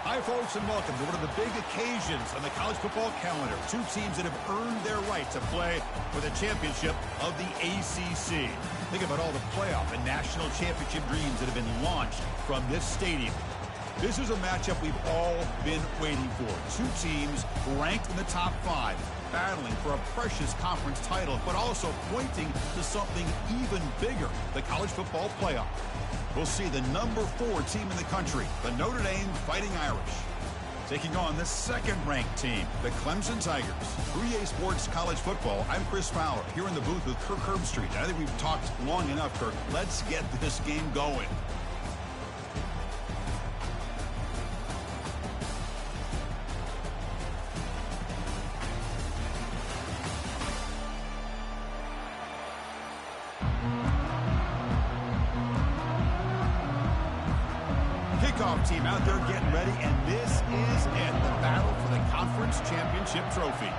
Hi, folks, and welcome to one of the big occasions on the college football calendar. Two teams that have earned their right to play for the championship of the ACC. Think about all the playoff and national championship dreams that have been launched from this stadium. This is a matchup we've all been waiting for. Two teams ranked in the top 5, battling for a precious conference title, but also pointing to something even bigger, the college football playoff. We'll see the number 4 team in the country, the Notre Dame Fighting Irish, taking on the second-ranked team, the Clemson Tigers. 3A Sports College Football, I'm Chris Fowler, here in the booth with Kirk Herbstreit. I think we've talked long enough, Kirk. Let's get this game going. Kickoff team out there getting ready, and this is it, the battle for the conference championship trophy.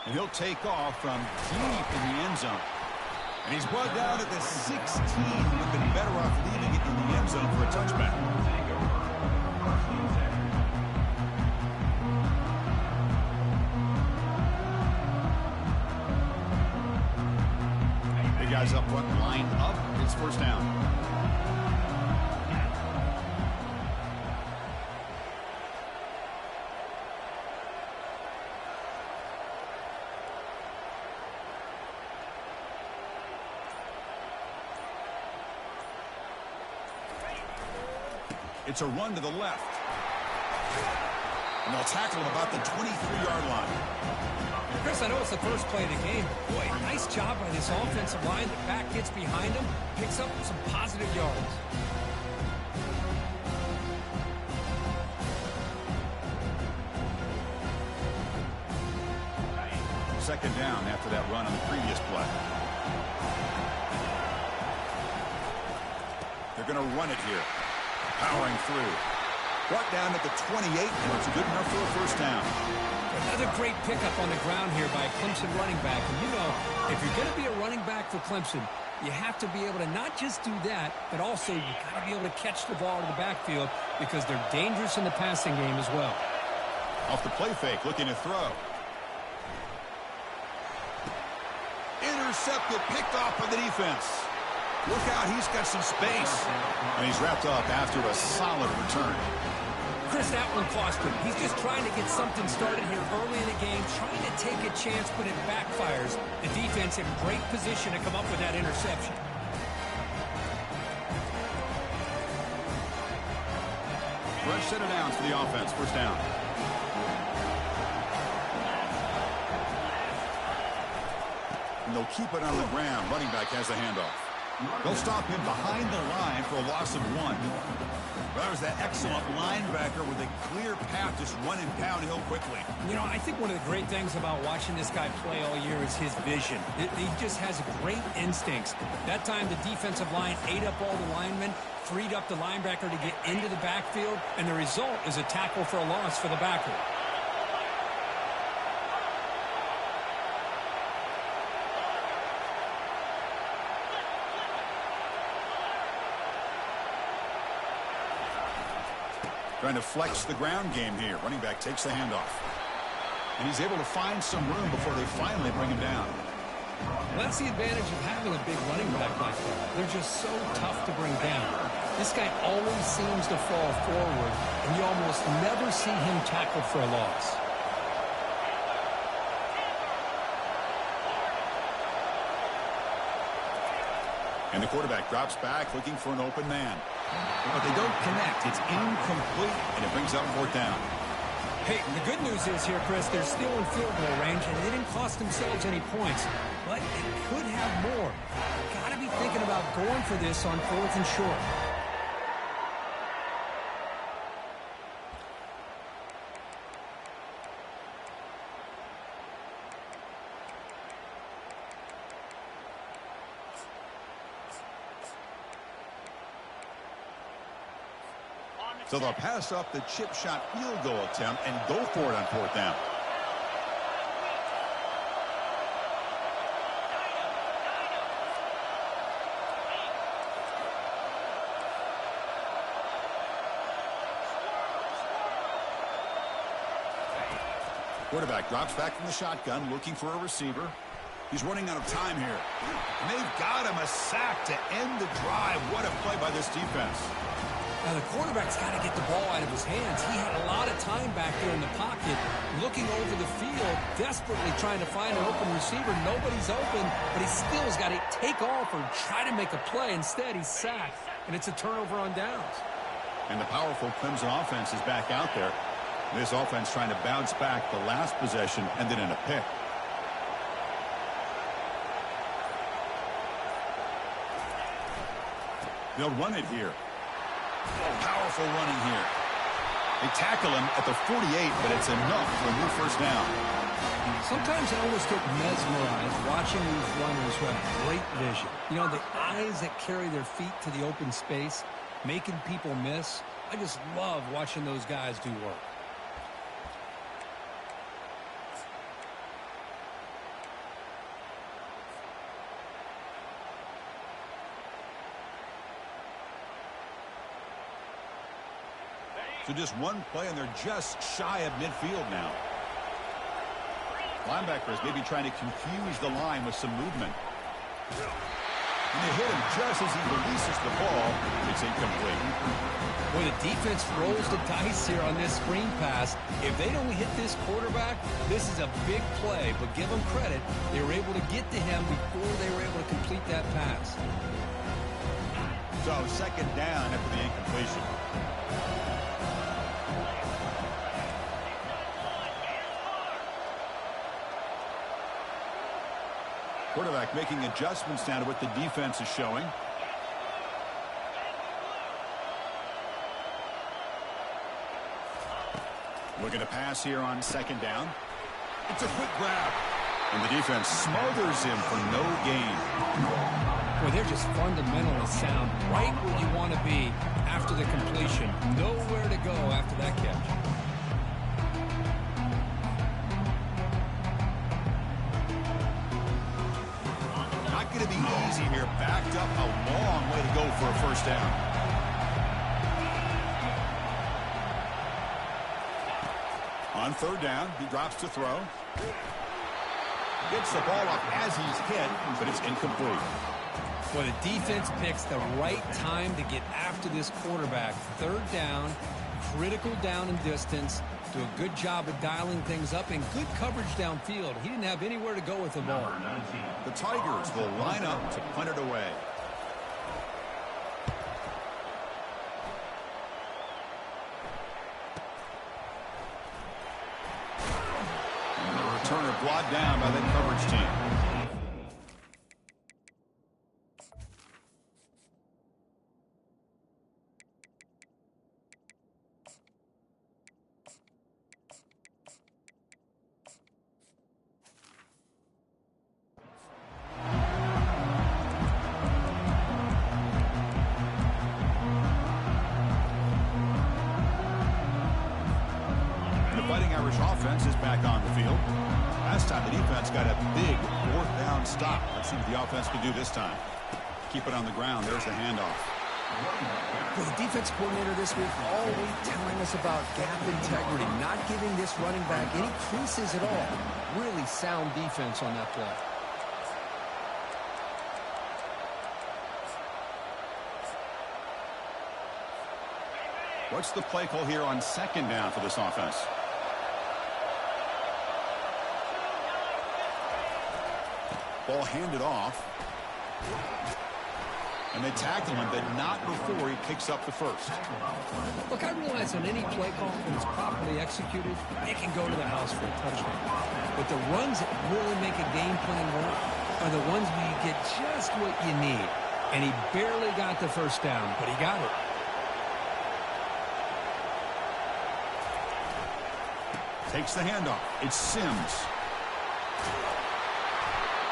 And he'll take off from deep in the end zone. And he's brought down at the 16. We've been better off leaving it in the end zone for a touchback. Guys up front, lined up. It's first down. It's a run to the left. And they'll tackle him about the 23-yard line. Chris, I know it's the first play of the game. Boy, nice job by this offensive line. The back gets behind him, picks up some positive yards. Second down after that run on the previous play. They're going to run it here. Powering through. Brought down at the 28, and it's good enough for a first down. Another great pickup on the ground here by a Clemson running back. And you know, if you're going to be a running back for Clemson, you have to be able to not just do that, but also you got to be able to catch the ball in the backfield because they're dangerous in the passing game as well. Off the play fake, looking to throw. Intercepted, picked off by the defense. Look out, he's got some space. And he's wrapped up after a solid return. Chris, that one cost him. He's just trying to get something started here early in the game, trying to take a chance, but it backfires. The defense in great position to come up with that interception. Fresh set of downs for the offense. First down. And they'll keep it on the ground. Running back has the handoff. They'll stop him behind the line for a loss of 1. Well, there's that excellent linebacker with a clear path, just running downhill quickly. You know, I think one of the great things about watching this guy play all year is his vision. He just has great instincts. That time, the defensive line ate up all the linemen, freed up the linebacker to get into the backfield, and the result is a tackle for a loss for the backer. Trying to flex the ground game here. Running back takes the handoff. And he's able to find some room before they finally bring him down. Well, that's the advantage of having a big running back like that. They're just so tough to bring down. This guy always seems to fall forward, and you almost never see him tackled for a loss. And the quarterback drops back looking for an open man. But they don't connect. It's incomplete, and it brings up fourth down. Hey, the good news is here, Chris, they're still in field goal range, and they didn't cost themselves any points. But it could have more. Got to be thinking about going for this on 4th and short. So they'll pass up the chip shot field goal attempt and go for it on fourth down. Quarterback drops back from the shotgun, looking for a receiver. He's running out of time here. And they've got him a sack to end the drive. What a play by this defense. Now, the quarterback's got to get the ball out of his hands. He had a lot of time back there in the pocket, looking over the field, desperately trying to find an open receiver. Nobody's open, but he still has got to take off or try to make a play. Instead, he's sacked, and it's a turnover on downs. And the powerful Clemson offense is back out there. This offense trying to bounce back. The last possession ended in a pick. They'll run it here. Powerful running here. They tackle him at the 48, but it's enough for a new first down. Sometimes I almost get mesmerized watching these runners who have great vision. You know, the eyes that carry their feet to the open space, making people miss. I just love watching those guys do work. So just one play, and they're just shy of midfield now. Linebackers maybe trying to confuse the line with some movement. And they hit him just as he releases the ball. It's incomplete. Well, the defense rolls the dice here on this screen pass. If they don't hit this quarterback, this is a big play. But give them credit. They were able to get to him before they were able to complete that pass. So second down after the incompletion. Quarterback making adjustments now to what the defense is showing. Looking to pass here on second down. It's a quick grab. And the defense smothers him for no gain. Well, they're just fundamentally sound, right where you want to be after the completion. Nowhere to go after that catch. Going to be easy here. Backed up, a long way to go for a first down. On third down, he drops to throw. Gets the ball up as he's hit, but it's incomplete. Well, the defense picks the right time to get after this quarterback. Third down, critical down and distance. Do a good job of dialing things up and good coverage downfield. He didn't have anywhere to go with the ball. The Tigers will line up to punt it away. And the returner brought down by that coverage team. Offense is back on the field. Last time the defense got a big fourth down stop. Let's see what the offense can do this time. Keep it on the ground. There's the handoff. Well, the defense coordinator this week all week telling us about gap integrity, not giving this running back any creases at all. Really sound defense on that play. What's the play call here on second down for this offense? Ball handed off. And they tackle him, but not before he picks up the first. Look, I realize on any play call, when it's properly executed, it can go to the house for a touchdown. But the runs that really make a game plan work are the ones where you get just what you need. And he barely got the first down, but he got it. Takes the handoff. It's Sims.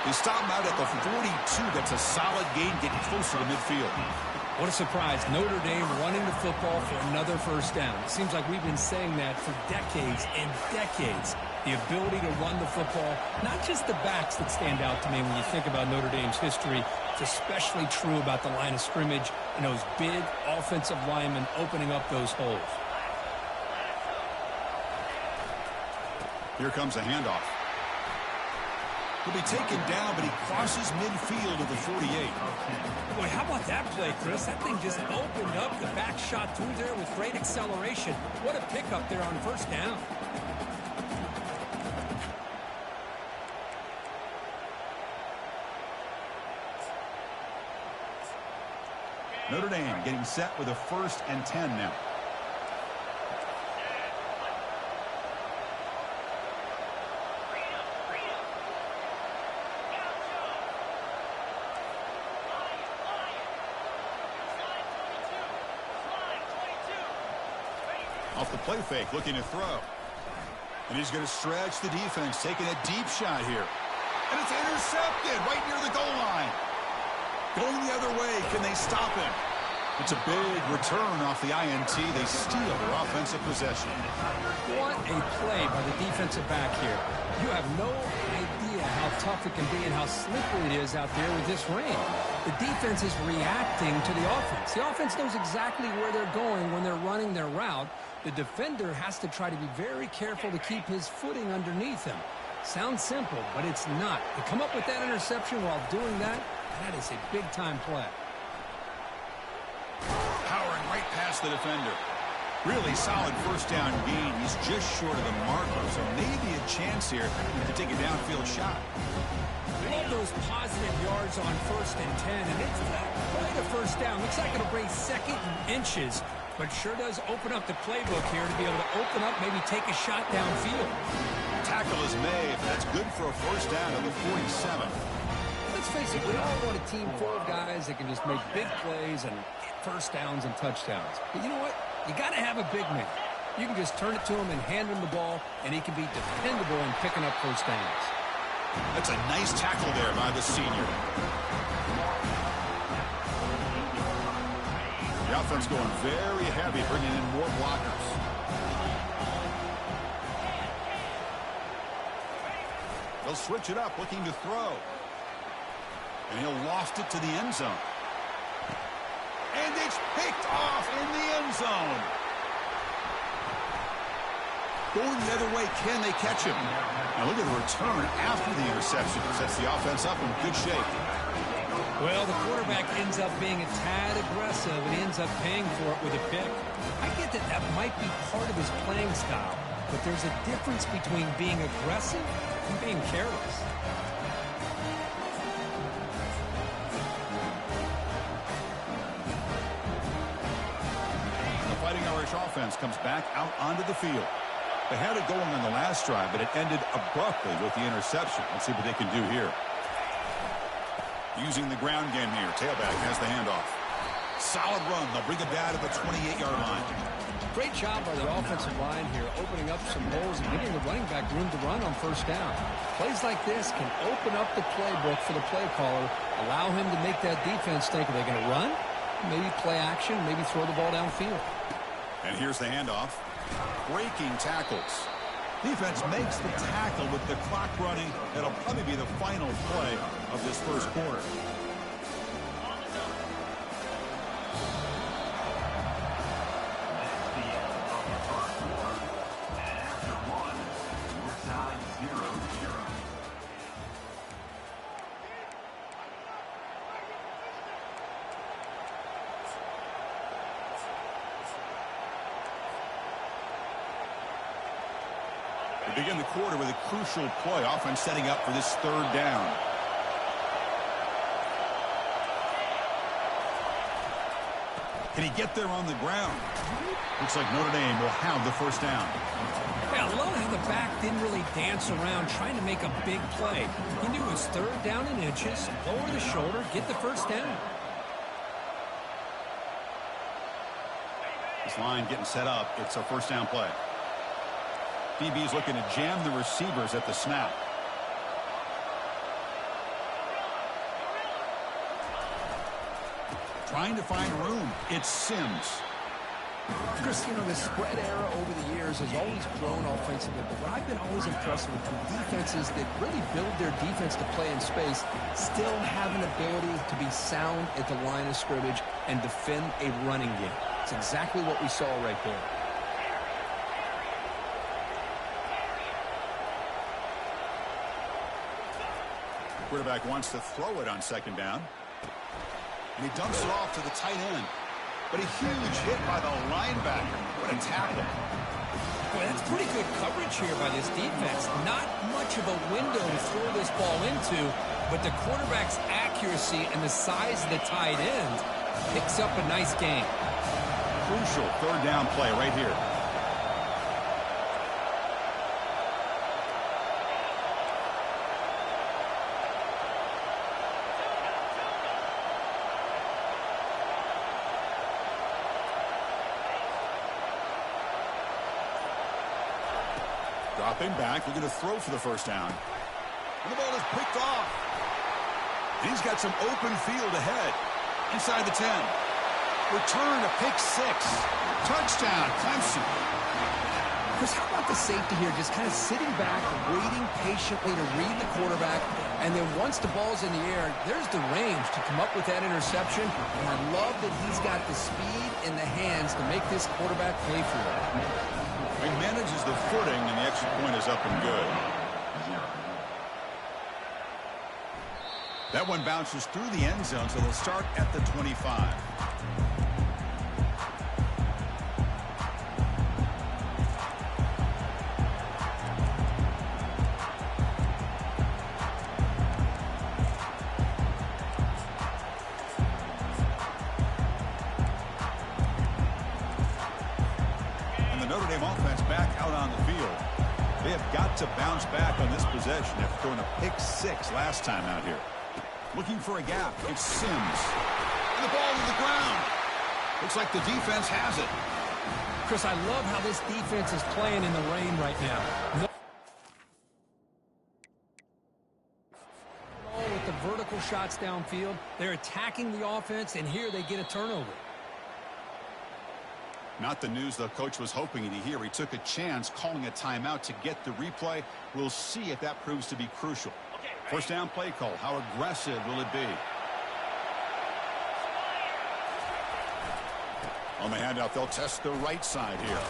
They stop him out at the 42. That's a solid gain, getting closer to midfield. What a surprise. Notre Dame running the football for another first down. It seems like we've been saying that for decades and decades. The ability to run the football, not just the backs that stand out to me when you think about Notre Dame's history. It's especially true about the line of scrimmage and those big offensive linemen opening up those holes. Here comes a handoff. He'll be taken down, but he crosses midfield at the 48. Boy, how about that play, Chris? That thing just opened up. The back shot through there with great acceleration. What a pickup there on first down. Notre Dame getting set with a 1st and 10 now. Off the play fake, looking to throw. And he's going to stretch the defense, taking a deep shot here. And it's intercepted right near the goal line. Going the other way, can they stop him? It's a big return off the INT. They steal their offensive possession. What a play by the defensive back here. You have no idea how tough it can be and how slippery it is out there with this rain. The defense is reacting to the offense. The offense knows exactly where they're going when they're running their route. The defender has to try to be very careful to keep his footing underneath him. Sounds simple, but it's not. To come up with that interception while doing that, that is a big-time play. Powering right past the defender. Really solid first down gain. He's just short of the marker, so maybe a chance here to take a downfield shot. Love those positive yards on 1st and 10, and it's not quite a first down. Looks like it'll bring 2nd and inches, but sure does open up the playbook here to be able to open up, maybe take a shot downfield. Tackle is made. That's good for a first down at the 47. Let's face it, we all want a team full of guys that can just make big plays and get first downs and touchdowns. But you know what? You got to have a big man. You can just turn it to him and hand him the ball, and he can be dependable in picking up first downs. That's a nice tackle there by the senior. The offense going very heavy, bringing in more blockers. They'll switch it up, looking to throw. And he'll loft it to the end zone. And it's picked off in the end zone. Going the other way, can they catch him? Now look at the return after the interception. Sets the offense up in good shape. Well, the quarterback ends up being a tad aggressive and ends up paying for it with a pick. I get that that might be part of his playing style, but there's a difference between being aggressive and being careless. The Fighting Irish offense comes back out onto the field. They had it going on the last drive, but it ended abruptly with the interception. Let's see what they can do here. Using the ground game here. Tailback has the handoff. Solid run. They'll bring it down to the 28-yard line. Great job by the offensive line here, opening up some holes and giving the running back room to run on first down. Plays like this can open up the playbook for the play caller, allow him to make that defense think, are they going to run? Maybe play action, maybe throw the ball downfield. And here's the handoff. Breaking tackles. Defense makes the tackle with the clock running. That'll probably be the final play of this first quarter. Begin the quarter with a crucial play. Offense setting up for this 3rd down. Can he get there on the ground? Looks like Notre Dame will have the first down. Yeah, I love how the back didn't really dance around trying to make a big play. He knew it was 3rd down in inches, lower the shoulder, get the first down. This line getting set up. It's a first down play. DB's looking to jam the receivers at the snap. Trying to find room. It's Sims. Chris, you know, the spread era over the years has always grown offensively, but what I've been always impressed with defenses that really build their defense to play in space still have an ability to be sound at the line of scrimmage and defend a running game. It's exactly what we saw right there. Quarterback wants to throw it on second down. And he dumps it off to the tight end. But a huge hit by the linebacker. What a tackle. Boy, that's pretty good coverage here by this defense. Not much of a window to throw this ball into, but the quarterback's accuracy and the size of the tight end picks up a nice gain. Crucial third down play right here. Dropping back, looking to throw for the first down. And the ball is picked off. And he's got some open field ahead. Inside the 10. Return to pick 6. Touchdown, Clemson. Chris, how about the safety here? Just kind of sitting back, waiting patiently to read the quarterback. And then once the ball's in the air, there's the range to come up with that interception. And I love that he's got the speed in the hands to make this quarterback pay for it. He manages the footing, and the extra point is up and good. That one bounces through the end zone, so they'll start at the 25. Notre Dame offense back out on the field. They have got to bounce back on this possession after throwing a pick 6 last time out here. Looking for a gap. It's Sims. And the ball to the ground. Looks like the defense has it. Chris, I love how this defense is playing in the rain right now. With the vertical shots downfield, they're attacking the offense, and here they get a turnover. Not the news the coach was hoping to hear. He took a chance calling a timeout to get the replay. We'll see if that proves to be crucial. First down play call. How aggressive will it be? On the handout, they'll test the right side here.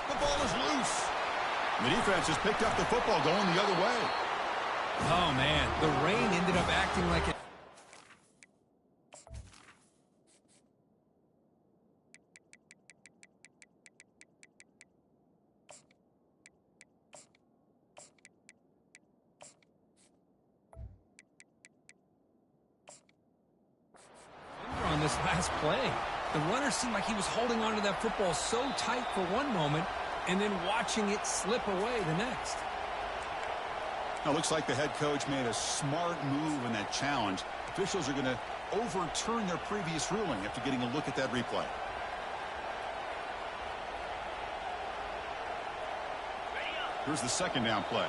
The ball is loose. The defense has picked up the football going the other way. Oh, man. The rain ended up acting like it. On this last play, the runner seemed like he was holding on to that football so tight for one moment and then watching it slip away the next. Now, looks like the head coach made a smart move in that challenge. Officials are going to overturn their previous ruling after getting a look at that replay. Here's the second down play.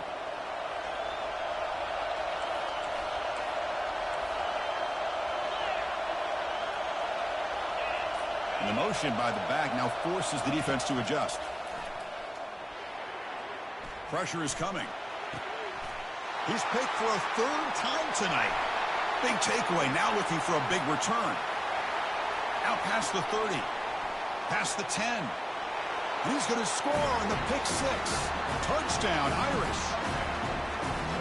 And the motion by the back now forces the defense to adjust. Pressure is coming. He's picked for a third time tonight. Big takeaway, now looking for a big return. Out past the 30. Past the 10. And he's going to score on the pick 6. Touchdown, Irish.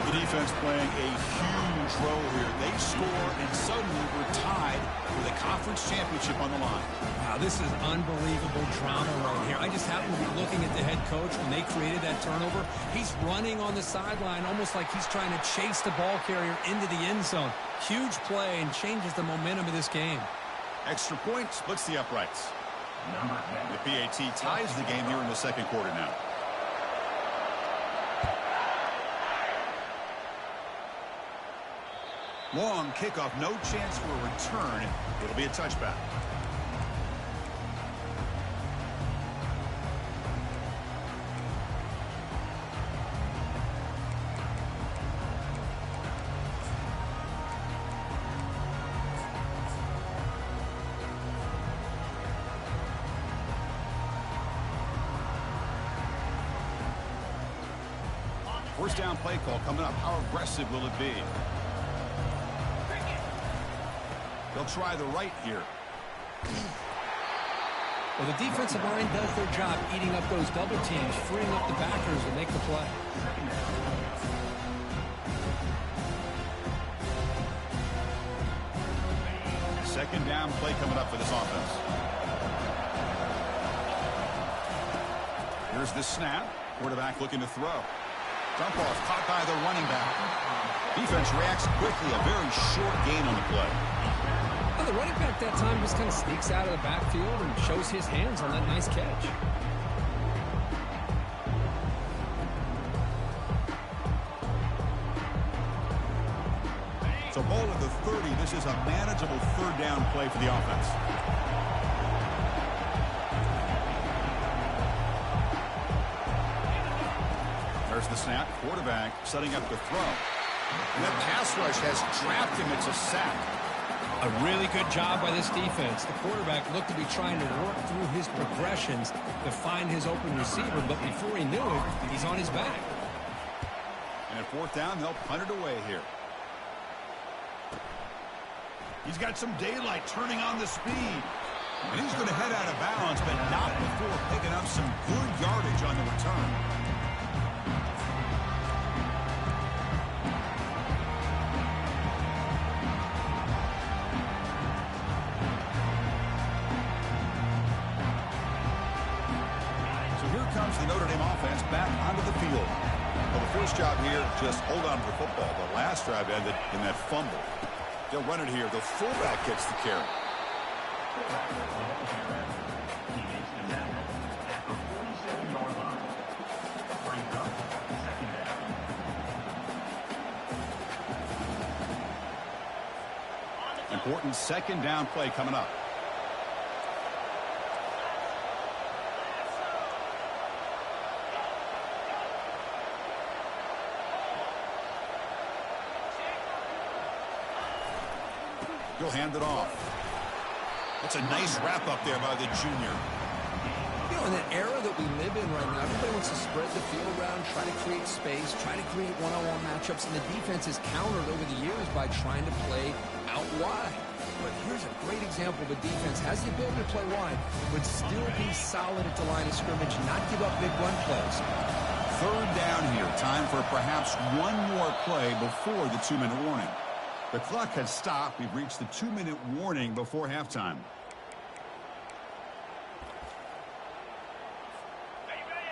The defense playing a huge role here. They score, and suddenly we're tied with a conference championship on the line. Wow, this is unbelievable drama right here. I just happen to be looking at the head coach when they created that turnover. He's running on the sideline almost like he's trying to chase the ball carrier into the end zone. Huge play and changes the momentum of this game. Extra point splits the uprights. The PAT ties the game here in the second quarter now. Long kickoff, no chance for a return. It'll be a touchback. First down play call coming up. How aggressive will it be? They'll try the right here. Well, the defensive line does their job eating up those double teams, freeing up the backers to make the play. second down play coming up for this offense. Here's the snap. Quarterback looking to throw. Dump off caught by the running back. Defense reacts quickly. A very short gain on the play. Well, the running back that time just kind of sneaks out of the backfield and shows his hands on that nice catch. So ball at the 30. This is a manageable third down play for the offense. There's the snap. Quarterback setting up the throw. And the pass rush has trapped him. It's a sack. A really good job by this defense. The quarterback looked to be trying to work through his progressions to find his open receiver, but before he knew it, he's on his back. And at fourth down, they'll punt it away here. He's got some daylight turning on the speed. And he's going to head out of bounds, but not before picking up some good yardage on the return. The Notre Dame offense back onto the field. Well, the first job here, just hold on to the football. The last drive ended in that fumble. They'll run it here. The fullback gets the carry. Important second down play coming up. He'll hand it off. That's a nice wrap up there by the junior. You know, in the era that we live in right now, everybody wants to spread the field around, try to create space, try to create one-on-one matchups, and the defense is countered over the years by trying to play out wide. But here's a great example of a defense has the ability to play wide, but still be solid at the line of scrimmage, not give up big run plays. Third down here. Time for perhaps one more play before the 2-minute warning. The clock has stopped. We've reached the 2-minute warning before halftime.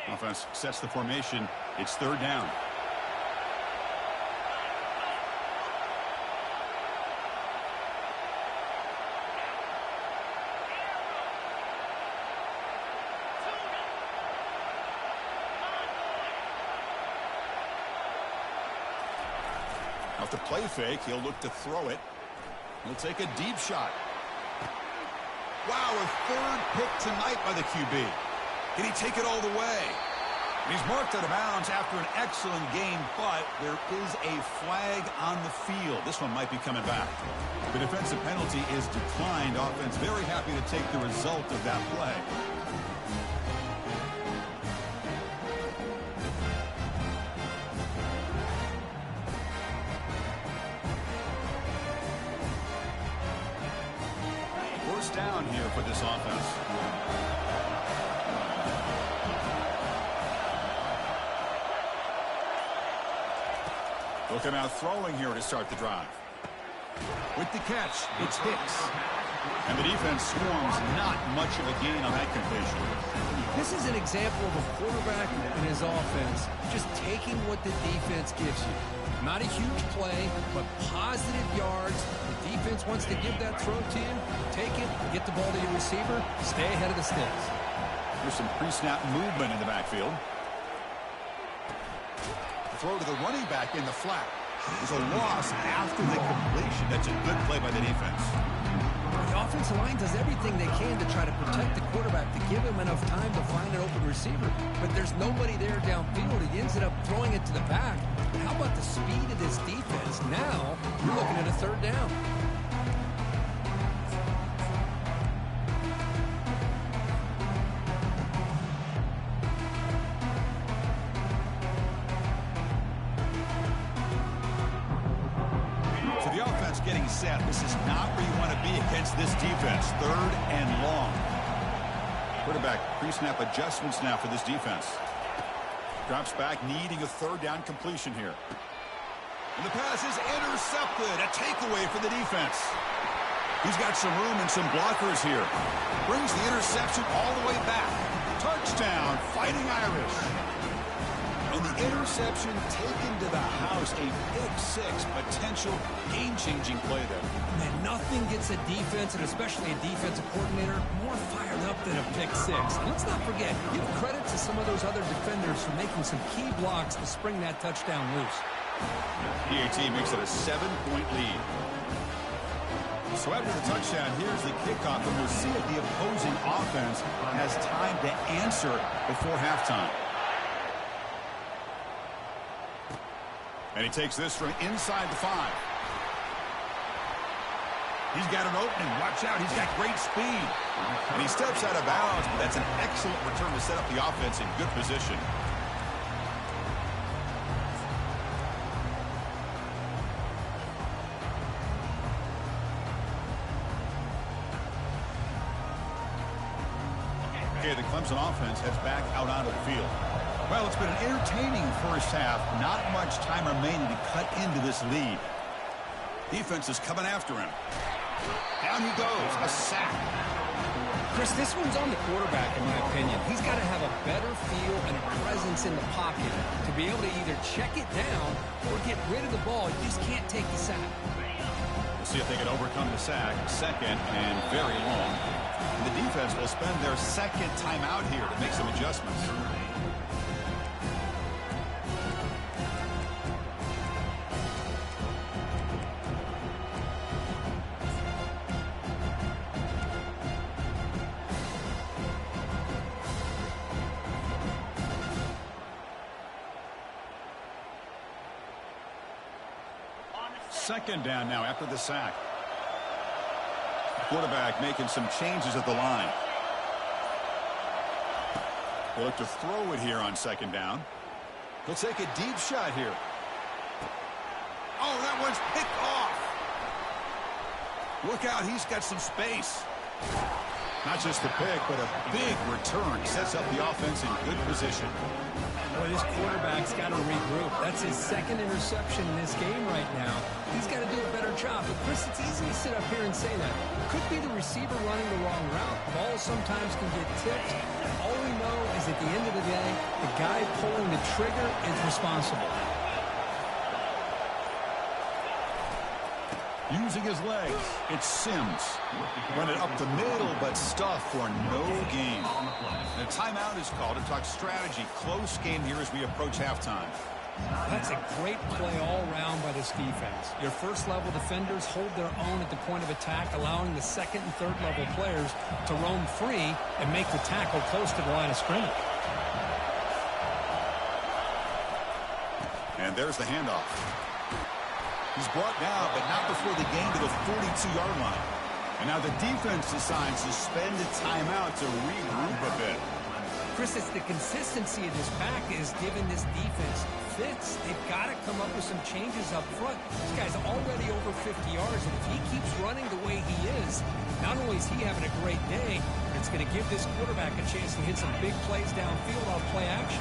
Offense sets the formation. It's third down. Off the play fake, he'll look to throw it. He'll take a deep shot. Wow, a third pick tonight by the QB. Can he take it all the way? And he's marked out of bounds after an excellent game, but there is a flag on the field. This one might be coming back. The defensive penalty is declined. Offense very happy to take the result of that play. Down here for this offense. Looking out throwing here to start the drive. With the catch, it's Hicks. And the defense swarms, not much of a gain on that completion. This is an example of a quarterback and his offense just taking what the defense gives you. Not a huge play, but positive yards. The defense wants to give that throw to you. Take it, get the ball to your receiver, stay ahead of the sticks. There's some pre-snap movement in the backfield. Throw to the running back in the flat. There's a loss after the completion. That's a good play by the defense. The offensive line does everything they can to try to protect the quarterback, to give him enough time to find an open receiver. But there's nobody there downfield. He ends up throwing it to the back. How about the speed of this defense? Now, you're looking at a third down. So the offense getting set. This is not where you want to be against this defense. Third and long. Quarterback pre-snap adjustments now for this defense. Drops back, needing a third down completion here. And the pass is intercepted. A takeaway for the defense. He's got some room and some blockers here. Brings the interception all the way back. Touchdown, Fighting Irish. And the interception taken to the house. A pick six, potential game-changing play there. Man, nothing gets a defense, and especially a defensive coordinator, more fired up than a pick six. And let's not forget, give credit to some of those other defenders for making some key blocks to spring that touchdown loose. PAT makes it a 7-point lead. So after the touchdown, here's the kickoff, and we'll see if the opposing offense has time to answer before halftime. And he takes this from inside the 5. He's got an opening. Watch out. He's got great speed. And he steps out of bounds, but that's an excellent return to set up the offense in good position. Okay, the Clemson offense heads back out onto the field. Well, it's been an entertaining first half. Not much time remaining to cut into this lead. Defense is coming after him. Down he goes. A sack. Chris, this one's on the quarterback, in my opinion. He's got to have a better feel and a presence in the pocket to be able to either check it down or get rid of the ball. You just can't take the sack. We'll see if they can overcome the sack. Second and very long. And the defense will spend their second timeout here to make some adjustments. Second down now after the sack. Quarterback making some changes at the line. He'll look to throw it here on second down. He'll take a deep shot here. Oh, that one's picked off. Look out, he's got some space. Not just a pick, but a big return. Sets up the offense in good position. Boy, this quarterback's got to regroup. That's his second interception in this game right now. He's got to do a better job. But, Chris, it's easy to sit up here and say that. Could be the receiver running the wrong route. Balls sometimes can get tipped. All we know is at the end of the day, the guy pulling the trigger is responsible. Using his legs, it's Sims. Run it up the middle, but stuffed for no gain. And a timeout is called to talk strategy. Close game here as we approach halftime. That's a great play all around by this defense. Your first-level defenders hold their own at the point of attack, allowing the second and third-level players to roam free and make the tackle close to the line of scrimmage. And there's the handoff. He's brought down, but not before the gain to the 42-yard line. And now the defense decides to spend a timeout to regroup a bit. Chris, it's the consistency of this pack is giving this defense fits. They've got to come up with some changes up front. This guy's already over 50 yards, and if he keeps running the way he is, not only is he having a great day, but it's going to give this quarterback a chance to hit some big plays downfield off play action.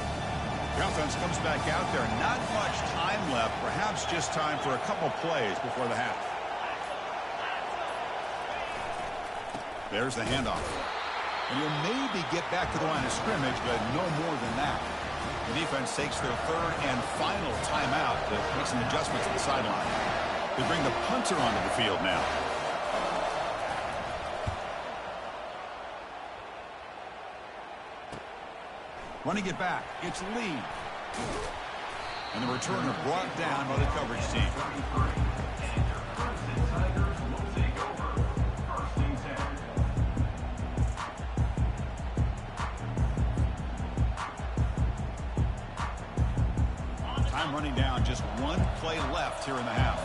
The offense comes back out there. Not much time left. Perhaps just time for a couple plays before the half. There's the handoff. And he'll maybe get back to the line of scrimmage, but no more than that. The defense takes their third and final timeout to make some adjustments at the sideline. They bring the punter onto the field now. Running it back, it's Lee. And the returner brought down by the coverage team. Time running down, just one play left here in the half.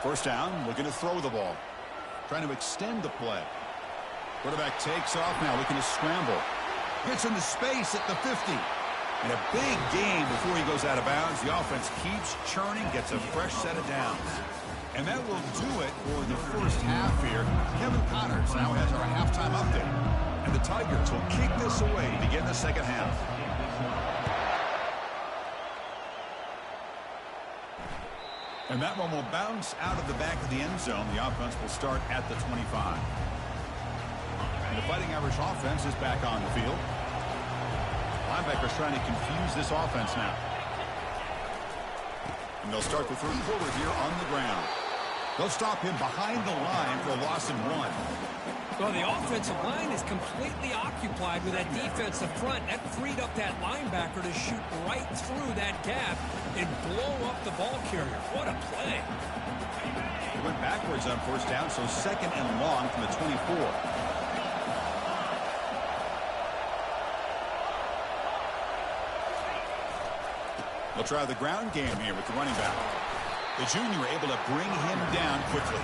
First down, looking to throw the ball. Trying to extend the play. Quarterback takes off now, looking to scramble. Gets into space at the 50. And a big gain before he goes out of bounds. The offense keeps churning, gets a fresh set of downs. And that will do it for the first half here. Kevin Connors now has our halftime update. And the Tigers will kick this away to begin the second half. And that one will bounce out of the back of the end zone. The offense will start at the 25. And the Fighting Irish offense is back on the field. Linebackers trying to confuse this offense now. And they'll start the third quarter here on the ground. They'll stop him behind the line for a loss of 1. Well, the offensive line is completely occupied with that defensive front. That freed up that linebacker to shoot right through that gap and blow up the ball carrier. What a play. He went backwards on first down, so second and long from the 24. They'll try the ground game here with the running back. The junior able to bring him down quickly.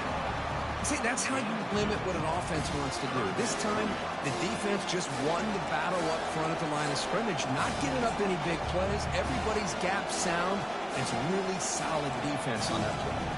See, that's how you limit what an offense wants to do. This time, the defense just won the battle up front at the line of scrimmage, not giving up any big plays. Everybody's gap sound. It's really solid defense on that play.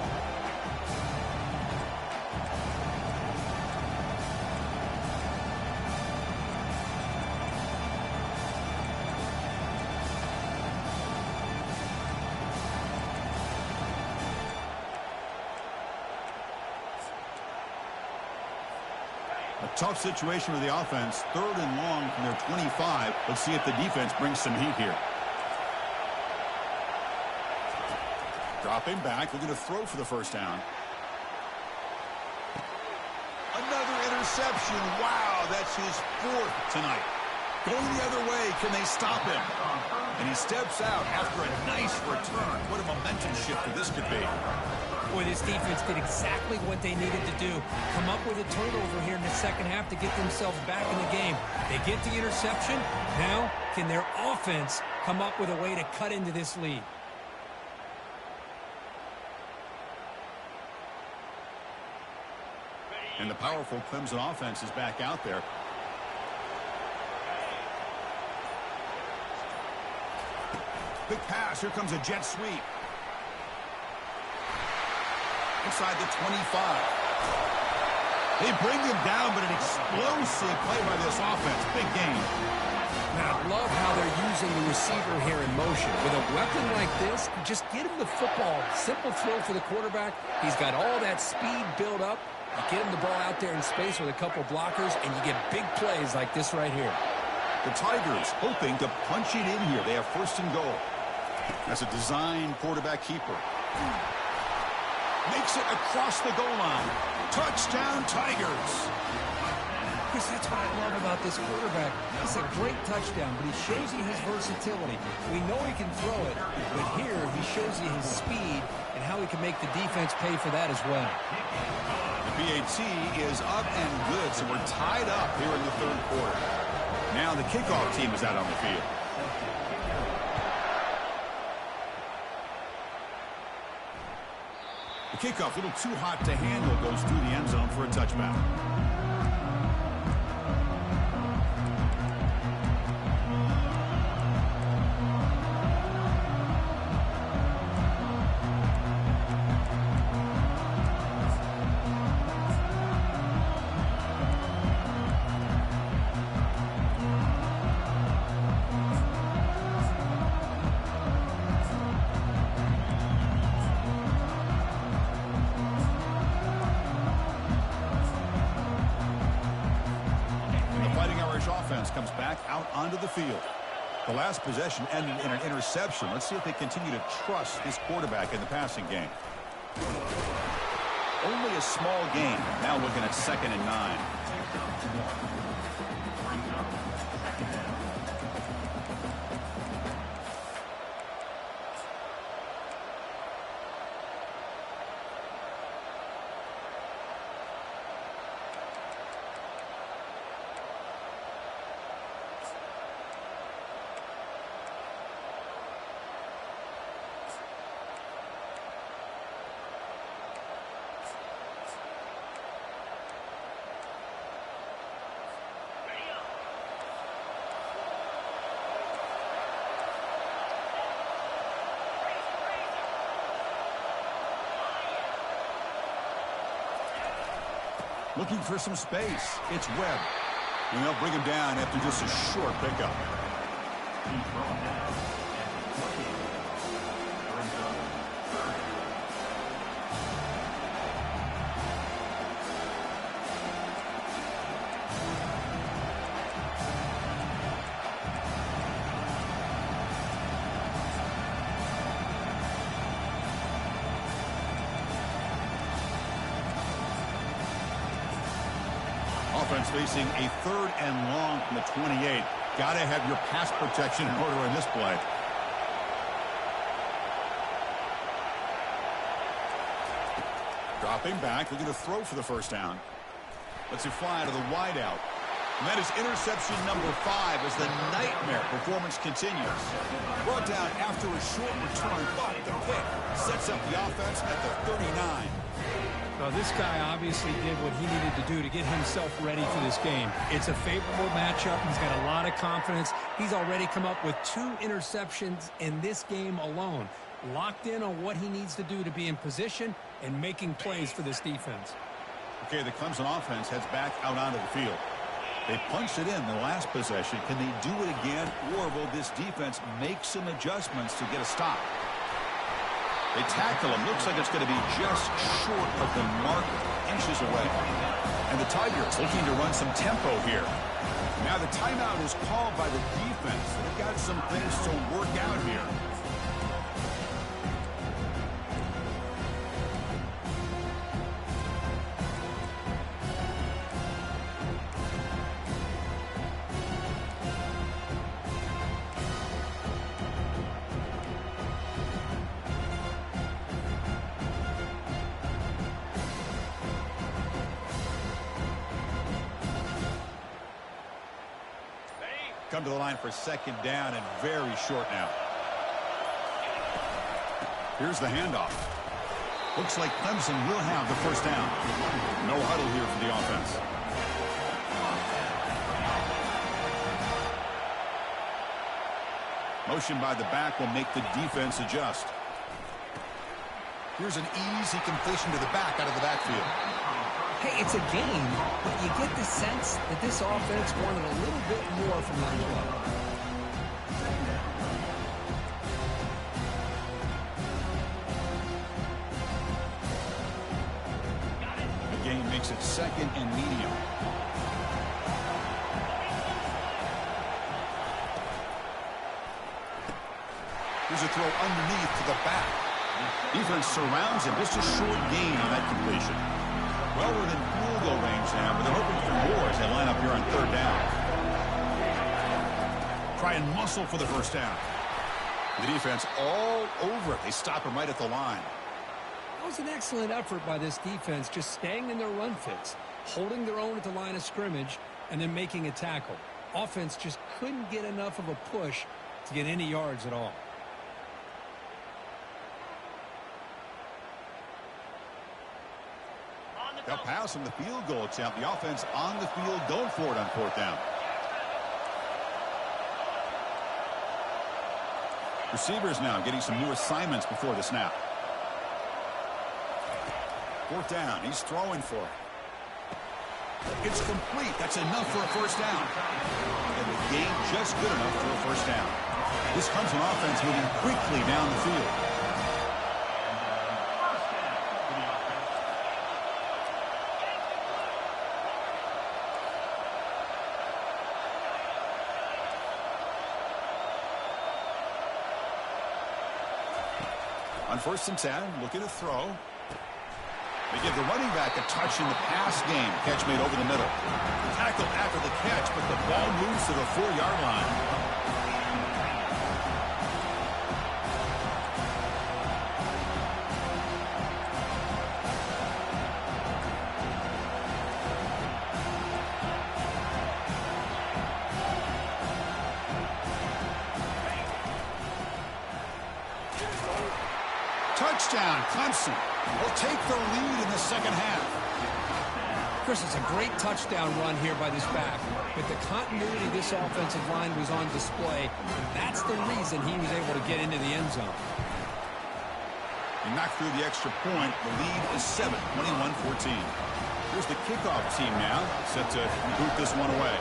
Tough situation with the offense. Third and long from their 25. Let's see if the defense brings some heat here. Dropping back. Looking to throw for the first down. Another interception. Wow, that's his 4th tonight. Going the other way. Can they stop him? And he steps out after a nice return. What a momentum shifter this could be. Boy, this defense did exactly what they needed to do. Come up with a turnover here in the second half to get themselves back in the game. They get the interception. Now, can their offense come up with a way to cut into this lead? And the powerful Clemson offense is back out there. Big pass. Here comes a jet sweep. Inside the 25. They bring him down, but an explosive play by this offense. Big game. Now, I love how they're using the receiver here in motion. With a weapon like this, just get him the football. Simple throw for the quarterback. He's got all that speed built up. You get him the ball out there in space with a couple blockers, and you get big plays like this right here. The Tigers hoping to punch it in here. They have first and goal. That's a design quarterback keeper. Makes it across the goal line. Touchdown, Tigers. Chris, that's what I love about this quarterback. It's a great touchdown, but he shows you his versatility. We know he can throw it, but here he shows you his speed and how he can make the defense pay for that as well. The PAT is up and good, so we're tied up here in the third quarter. Now the kickoff team is out on the field. The kickoff, a little too hot to handle, goes through the end zone for a touchback. Comes back out onto the field. The last possession ended in an interception. Let's see if they continue to trust this quarterback in the passing game. Only a small gain. Now looking at 2nd and 9. Looking for some space. It's Webb. And they'll bring him down after just a short pickup. offense facing a 3rd and long from the 28. Got to have your pass protection in order in this play. Dropping back, looking to throw for the first down. Lets it fly to the wideout. And that is interception number 5 as the nightmare performance continues. Brought down after a short return, but the pick sets up the offense at the 39. Well, this guy obviously did what he needed to do to get himself ready for this game. It's a favorable matchup. He's got a lot of confidence. He's already come up with 2 interceptions in this game alone. Locked in on what he needs to do to be in position and making plays for this defense. Okay, the Clemson offense heads back out onto the field. They punched it in the last possession. Can they do it again, or will this defense make some adjustments to get a stop? They tackle him. Looks like it's going to be just short of the mark, inches away. And the Tigers looking to run some tempo here. Now the timeout is called by the defense. They've got some things to work out here. Come to the line for 2nd down and very short now. Here's the handoff. Looks like Clemson will have the first down. No huddle here for the offense. Motion by the back will make the defense adjust. Here's an easy completion to the back out of the backfield. Hey, it's a game, but you get the sense that this offense wanted a little bit more from that play. The game makes it 2nd and medium. Here's a throw underneath to the back. Defense surrounds him. Just a short gain on that completion. Well within field goal range now, but they're hoping for more as they line up here on 3rd down. Try and muscle for the first down. The defense all over it. They stop him right at the line. That was an excellent effort by this defense, just staying in their run fits, holding their own at the line of scrimmage, and then making a tackle. Offense just couldn't get enough of a push to get any yards at all. They'll pass from the field goal attempt. The offense on the field going for it on 4th down. Receivers now getting some new assignments before the snap. 4th down. He's throwing for it. It's complete. That's enough for a first down. And the game just good enough for a first down. This Clemson offense moving quickly down the field. On 1st and 10, looking to throw. They give the running back a touch in the pass game. Catch made over the middle. Tackle after the catch, but the ball moves to the 4-yard line. Touchdown, Clemson will take the lead in the 2nd half. Chris, it's a great touchdown run here by this back, but the continuity of this offensive line was on display, and that's the reason he was able to get into the end zone. He knocked through the extra point. The lead is 7, 21-14. Here's the kickoff team now, set to boot this one away.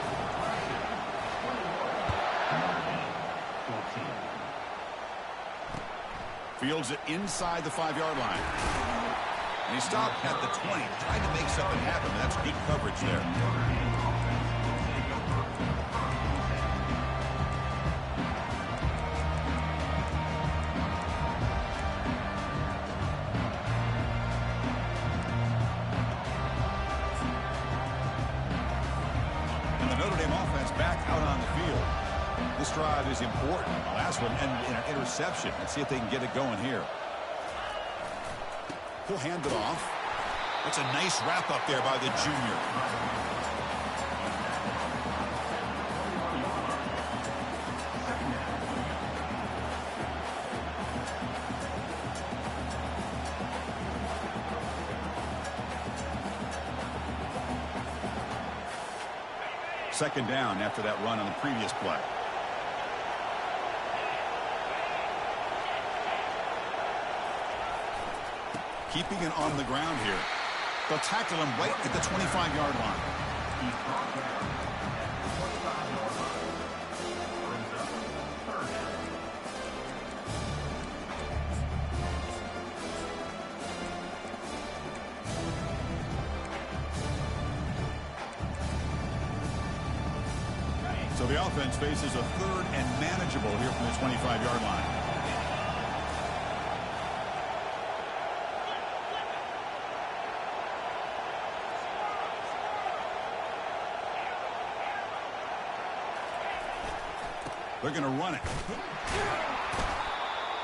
Fields it inside the 5-yard line. And he stopped at the 20, trying to make something happen. That's good coverage there. This drive is important. The last one ended in an interception. Let's see if they can get it going here. He'll hand it off. That's a nice wrap up there by the junior. Second down after that run on the previous play. Keeping it on the ground here. They'll tackle him right at the 25-yard line. So the offense faces a third and manageable here from the 25-yard line. They're going to run it.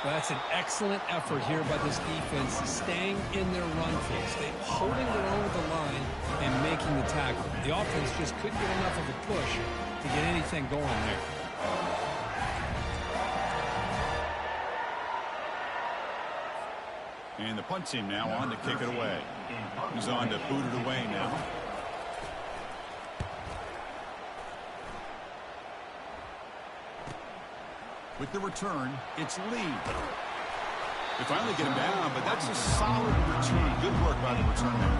That's an excellent effort here by this defense, staying in their run phase, holding their own with the line and making the tackle. The offense just couldn't get enough of a push to get anything going there. And the punt team now on to kick it away. He's on to boot it away now. With the return, it's Lee. They finally get him down, but that's a solid return. Good work by the returner.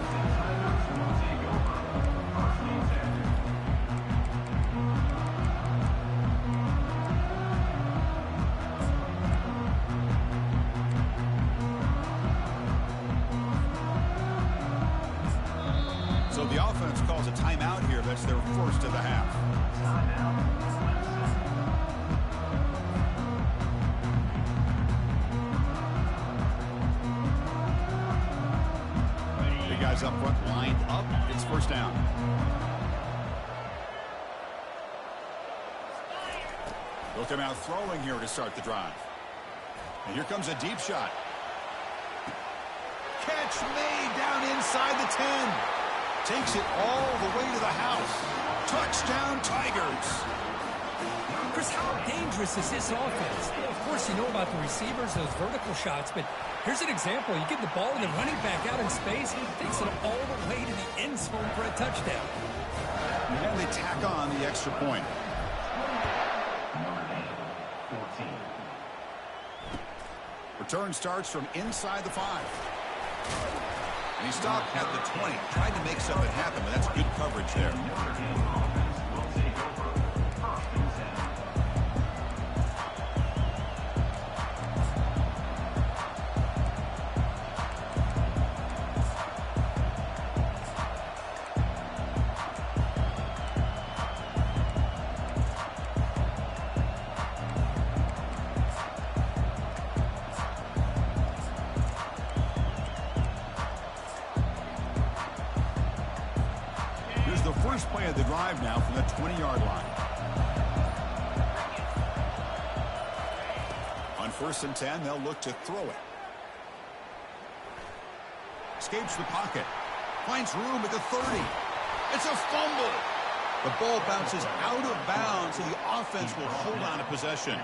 So the offense calls a timeout here. That's their first of the half. Up front, lined up. It's first down. They'll come out throwing here to start the drive. And here comes a deep shot. Catch made down inside the 10. Takes it all the way to the house. Touchdown, Tigers. Chris, how dangerous is this offense? Of course, you know about the receivers, those vertical shots, but here's an example. You get the ball and the running back out in space, he takes it all the way to the end zone for a touchdown. And they tack on the extra point. Return starts from inside the 5. And he stopped at the 20. Tried to make something happen, but that's good coverage there. First play of the drive now from the 20-yard line. On 1st and 10, they'll look to throw it. Escapes the pocket. Finds room at the 30. It's a fumble. The ball bounces out of bounds, so the offense will hold on to possession.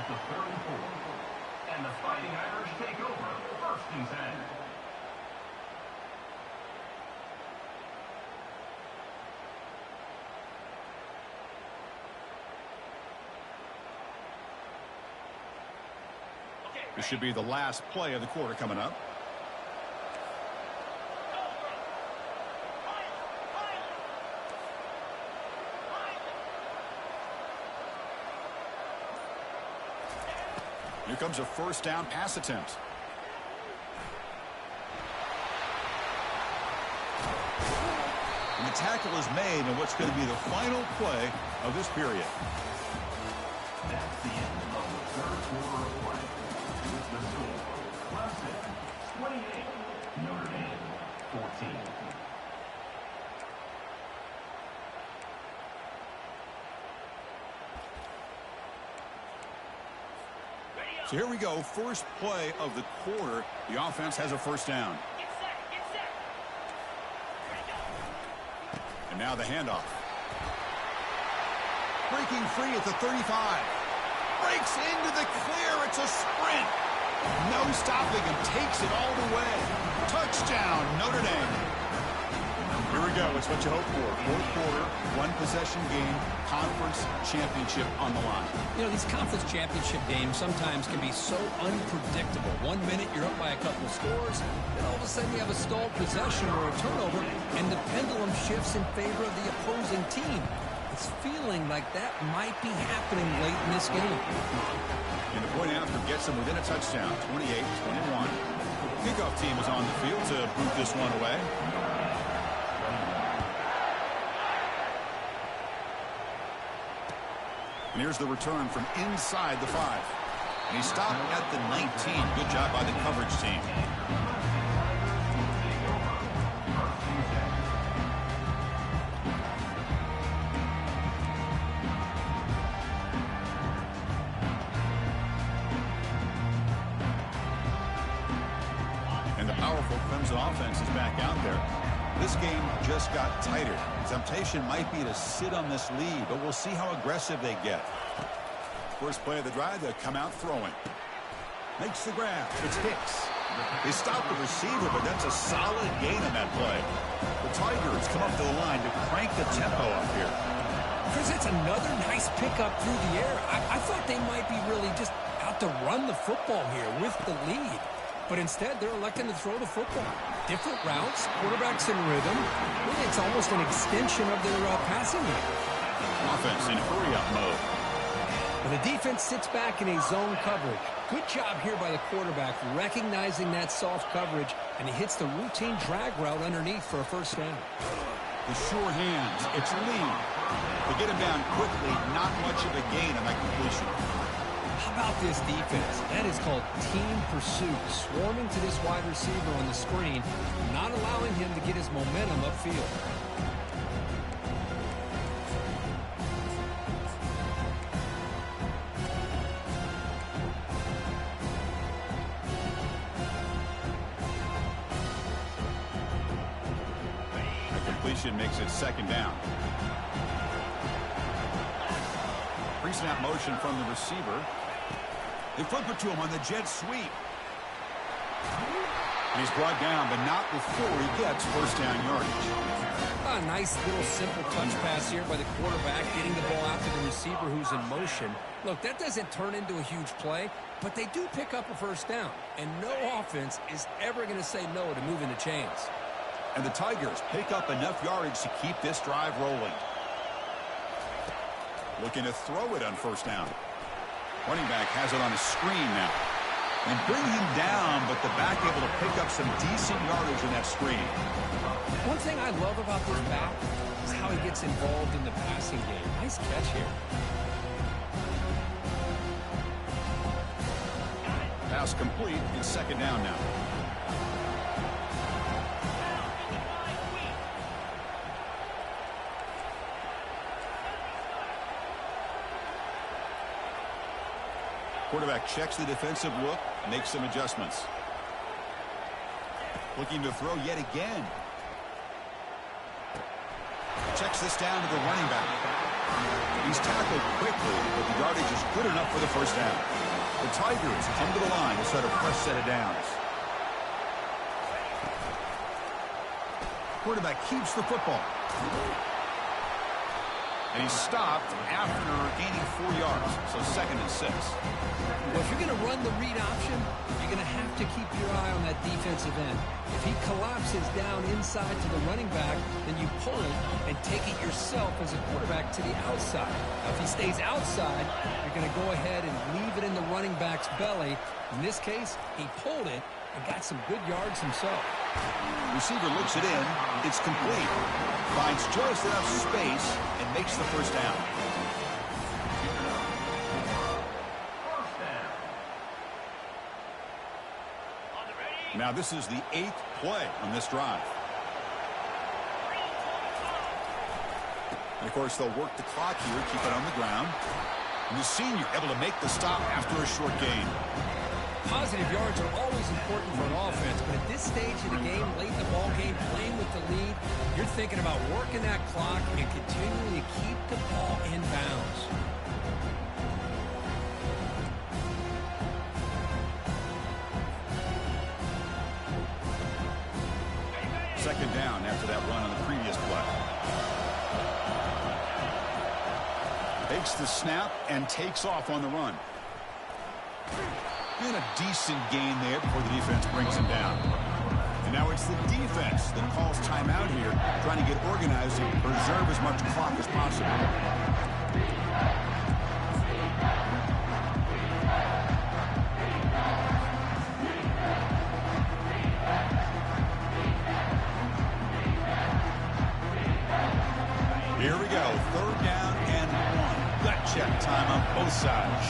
And the Fighting Irish take over 1st and 10. This should be the last play of the quarter coming up. Here comes a first down pass attempt. And the tackle is made in what's going to be the final play of this period. That's the end of the 3rd quarter of play. The score, Clemson 28, Notre Dame 14. So here we go, first play of the quarter. The offense has a first down. And now the handoff. Breaking free at the 35. Breaks into the clear. It's a sprint. No stopping him. Takes it all the way. Touchdown, Notre Dame. Here we go. It's what you hope for. Fourth quarter, one possession game, conference championship on the line. You know, these conference championship games sometimes can be so unpredictable. 1 minute you're up by a couple of scores, then all of a sudden you have a stalled possession or a turnover, and the pendulum shifts in favor of the opposing team. It's feeling like that might be happening late in this game. And the point after gets them within a touchdown, 28-21. Kickoff team is on the field to boot this one away. And here's the return from inside the 5. And he stopped at the 19. Good job by the coverage team. And the powerful Crimson offense is back out there. This game just got tighter. Temptation might be to sit on this lead, but we'll see how aggressive they get. First play of the drive, they'll come out throwing. Makes the grab. It's Hicks. They stop the receiver, but that's a solid gain on that play. The Tigers come up to the line to crank the tempo up here. Chris, it's another nice pickup through the air. I thought they might be really just out to run the football here with the lead. But instead, they're electing to throw the football. Different routes, quarterbacks in rhythm. Really, it's almost an extension of their passing game. Offense in hurry-up mode. And the defense sits back in a zone coverage. Good job here by the quarterback, recognizing that soft coverage, and he hits the routine drag route underneath for a first down. The sure hands. It's Lee. They get him down quickly. Not much of a gain on that completion. How about this defense? That is called team pursuit. Swarming to this wide receiver on the screen, not allowing him to get his momentum upfield. The completion makes it second down. Pre-snap motion from the receiver. They flip it to him on the jet sweep. And he's brought down, but not before he gets first down yardage. A nice little simple touch pass here by the quarterback, getting the ball out to the receiver who's in motion. Look, that doesn't turn into a huge play, but they do pick up a first down. And no offense is ever going to say no to moving the chains. And the Tigers pick up enough yardage to keep this drive rolling. Looking to throw it on first down. Running back has it on a screen now. And bring him down, but the back able to pick up some decent yardage in that screen. One thing I love about this back is how he gets involved in the passing game. Nice catch here. Pass complete. It's second down now. Quarterback checks the defensive look, makes some adjustments. Looking to throw yet again. Checks this down to the running back. He's tackled quickly, but the yardage is good enough for the first down. The Tigers come to the line to set a fresh set of downs. Quarterback keeps the football. And he's stopped after gaining 4 yards, so 2nd and 6. Well, if you're going to run the read option, you're going to have to keep your eye on that defensive end. If he collapses down inside to the running back, then you pull it and take it yourself as a quarterback to the outside. Now, if he stays outside, you're going to go ahead and leave it in the running back's belly. In this case, he pulled it and got some good yards himself. Receiver looks it in. It's complete. Finds just enough space and makes the first down. Now this is the 8th play on this drive. And of course they'll work the clock here, keep it on the ground. And the senior able to make the stop after a short gain. Positive yards are always important for an offense, but at this stage of the game, late in the ball game, playing with the lead, you're thinking about working that clock and continuing to keep the ball in bounds. Second down after that run on the previous play. Takes the snap and takes off on the run. And a decent gain there before the defense brings him down. And now it's the defense that calls timeout here, trying to get organized and preserve as much clock as possible. Here we go, third down and 1. Gut check time on both sides.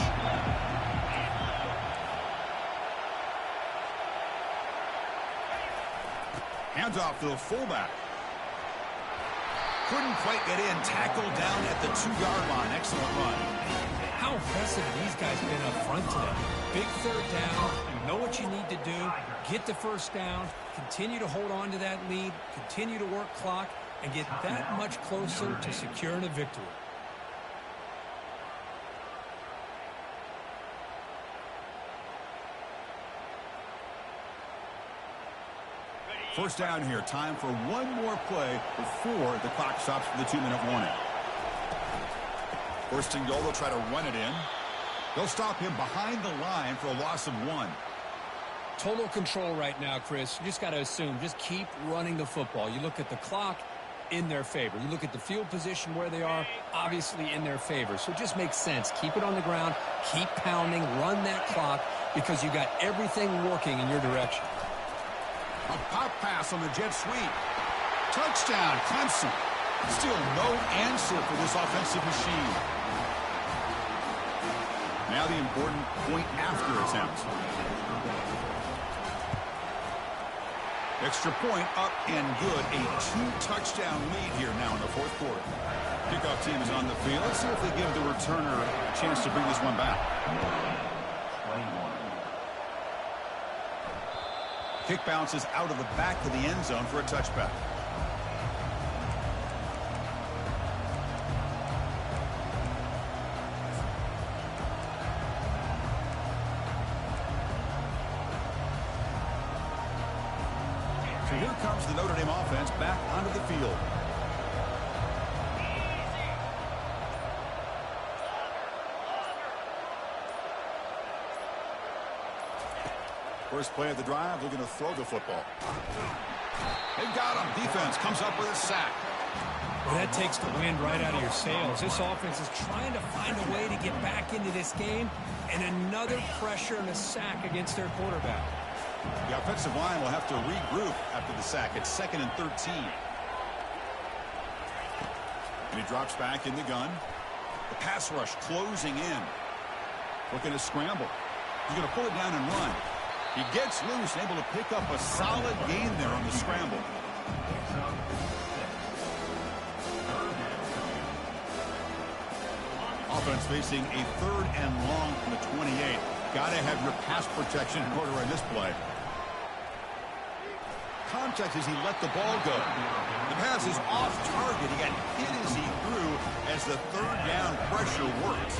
Handoff to the fullback. Couldn't quite get in. Tackled down at the 2-yard line. Excellent run. How impressive these guys have been up front today. Big third down. You know what you need to do. Get the first down. Continue to hold on to that lead. Continue to work clock. And get that much closer to securing a victory. First down here. Time for one more play before the clock stops for the 2-minute warning. First and goal, they'll try to run it in. They'll stop him behind the line for a loss of 1. Total control right now, Chris. You just got to assume. Just keep running the football. You look at the clock, in their favor. You look at the field position where they are, obviously in their favor. So it just makes sense. Keep it on the ground. Keep pounding. Run that clock because you got everything working in your direction. A pop pass on the jet sweep. Touchdown, Clemson. Still no answer for this offensive machine. Now the important point after attempt. Extra point up and good. A 2-touchdown lead here now in the fourth quarter. Kickoff team is on the field. Let's see if they give the returner a chance to bring this one back. Kick bounces out of the back of the end zone for a touchback. So here comes the Notre Dame offense back onto the field. First play of the drive, they're going to throw the football. They've got him. Defense comes up with a sack. Well, that takes the wind right out of your sails. This offense is trying to find a way to get back into this game, and another pressure and a sack against their quarterback. The offensive line will have to regroup after the sack. It's 2nd and 13. And he drops back in the gun. The pass rush closing in. Looking to scramble. He's going to pull it down and run. He gets loose, able to pick up a solid gain there on the scramble. Offense facing a 3rd and long from the 28. Got to have your pass protection in order in this play. Contact as he let the ball go. The pass is off target. He got hit as he threw as the 3rd down pressure worked.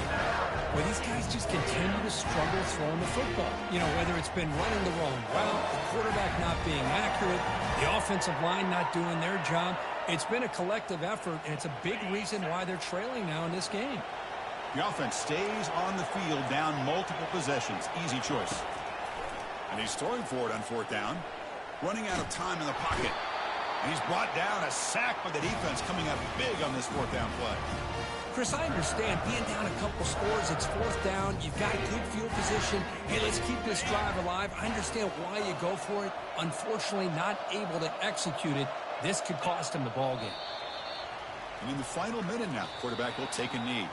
Well, these guys just continue to struggle throwing the football. You know, whether it's been running the wrong route, the quarterback not being accurate, the offensive line not doing their job. It's been a collective effort, and it's a big reason why they're trailing now in this game. The offense stays on the field down multiple possessions. Easy choice. And he's throwing for it on 4th down. Running out of time in the pocket. And he's brought down. A sack by the defense coming up big on this 4th down play. Chris, I understand being down a couple scores. It's 4th down. You've got good field position. Hey, let's keep this drive alive. I understand why you go for it. Unfortunately, not able to execute it. This could cost him the ball game. And in the final minute now, quarterback will take a knee.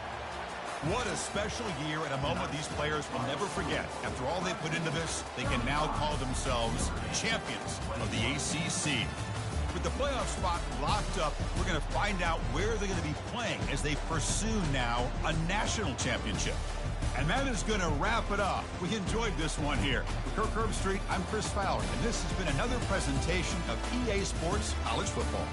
What a special year and a moment these players will never forget. After all they put into this, they can now call themselves champions of the ACC. With the playoff spot locked up, we're going to find out where they're going to be playing as they pursue now a national championship. And that is going to wrap it up. We enjoyed this one here. For Kirk Herbstreit, I'm Chris Fowler, and this has been another presentation of EA Sports College Football.